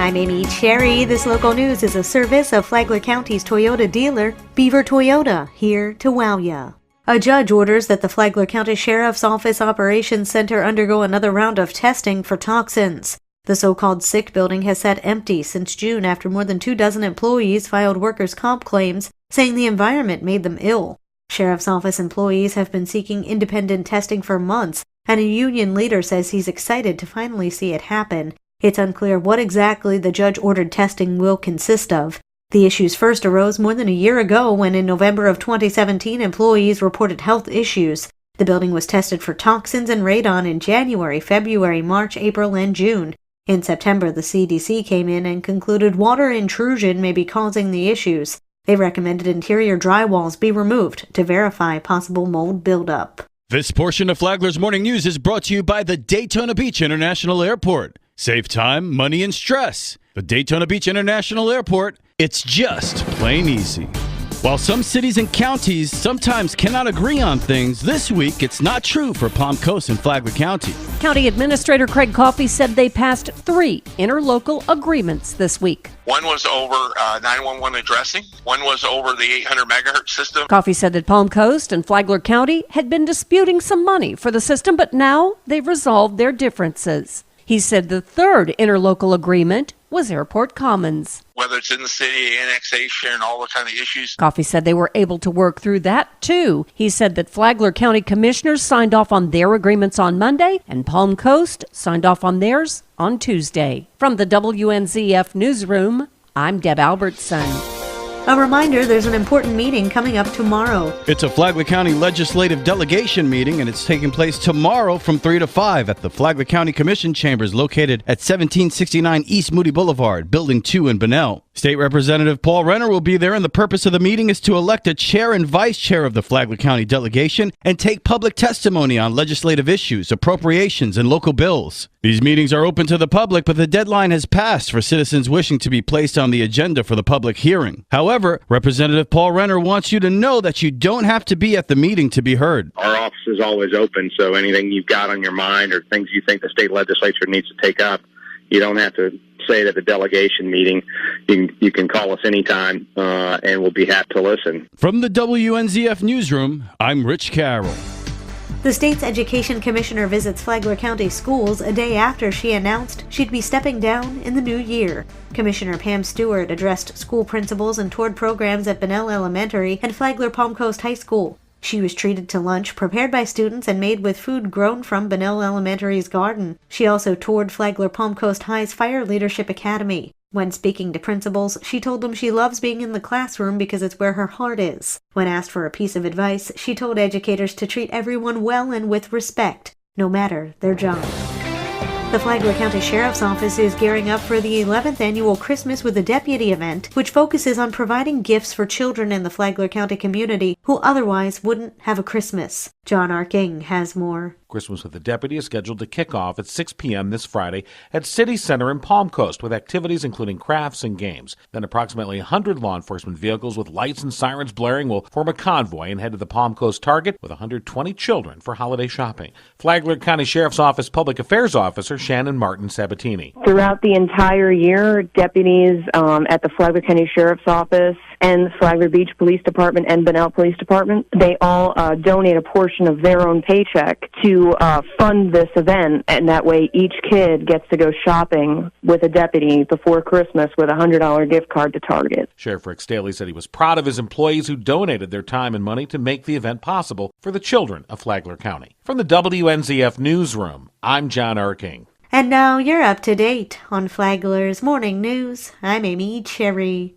I'm Amy Cherry. This local news is a service of Flagler County's Toyota dealer, Beaver Toyota, here to wow ya. A judge orders that the Flagler County Sheriff's Office Operations Center undergo another round of testing for toxins. The so-called sick building has sat empty since June after more than 24 employees filed workers' comp claims, saying the environment made them ill. Sheriff's Office employees have been seeking independent testing for months, and a union leader says he's excited to finally see it happen. It's unclear what exactly the judge-ordered testing will consist of. The issues first arose more than a year ago when in November of 2017 employees reported health issues. The building was tested for toxins and radon in January, February, March, April, and June. In September, the CDC came in and concluded water intrusion may be causing the issues. They recommended interior drywalls be removed to verify possible mold buildup. This portion of Flagler's Morning News is brought to you by the Daytona Beach International Airport. Save time, money, and stress. The Daytona Beach International Airport, it's just plain easy. While some cities and counties sometimes cannot agree on things, this week it's not true for Palm Coast and Flagler County. County Administrator Craig Coffey said they passed 3 interlocal agreements this week. One was over 911 addressing. One was over the 800 megahertz system. Coffey said that Palm Coast and Flagler County had been disputing some money for the system, but now they've resolved their differences. He said the 3rd interlocal agreement was Airport Commons. Whether it's in the city, annexation, all the kind of issues. Coffey said they were able to work through that, too. He said that Flagler County commissioners signed off on their agreements on Monday, and Palm Coast signed off on theirs on Tuesday. From the WNZF Newsroom, I'm Deb Albertson. A reminder, there's an important meeting coming up tomorrow. It's a Flagler County Legislative Delegation meeting, and it's taking place tomorrow from 3 to 5 at the Flagler County Commission Chambers located at 1769 East Moody Boulevard, Building 2 in Bunnell. State Representative Paul Renner will be there, and the purpose of the meeting is to elect a chair and vice chair of the Flagler County Delegation and take public testimony on legislative issues, appropriations, and local bills. These meetings are open to the public, but the deadline has passed for citizens wishing to be placed on the agenda for the public hearing. However, Representative Paul Renner wants you to know that you don't have to be at the meeting to be heard. Our office is always open, so anything you've got on your mind or things you think the state legislature needs to take up, you don't have to say it at the delegation meeting. You can call us anytime, and we'll be happy to listen. From the WNZF Newsroom, I'm Rich Carroll. The state's education commissioner visits Flagler County schools a day after she announced she'd be stepping down in the new year. Commissioner Pam Stewart addressed school principals and toured programs at Bunnell Elementary and Flagler Palm Coast High School. She was treated to lunch prepared by students and made with food grown from Bunnell Elementary's garden. She also toured Flagler Palm Coast High's Fire Leadership Academy. When speaking to principals, she told them she loves being in the classroom because it's where her heart is. When asked for a piece of advice, she told educators to treat everyone well and with respect, no matter their job. The Flagler County Sheriff's Office is gearing up for the 11th annual Christmas with a Deputy event, which focuses on providing gifts for children in the Flagler County community who otherwise wouldn't have a Christmas. John Arking has more. Christmas with the Deputy is scheduled to kick off at 6 p.m. this Friday at City Center in Palm Coast with activities including crafts and games. Then approximately 100 law enforcement vehicles with lights and sirens blaring will form a convoy and head to the Palm Coast Target with 120 children for holiday shopping. Flagler County Sheriff's Office Public Affairs Officer Shannon Martin Sabatini. Throughout the entire year, deputies at the Flagler County Sheriff's Office and Flagler Beach Police Department and Bunnell Police Department, they all donate a portion of their own paycheck to fund this event, and that way each kid gets to go shopping with a deputy before Christmas with a $100 gift card to Target. Sheriff Rick Staley said he was proud of his employees who donated their time and money to make the event possible for the children of Flagler County. From the WNZF Newsroom, I'm John Arking. And now you're up to date on Flagler's Morning News. I'm Amy Cherry.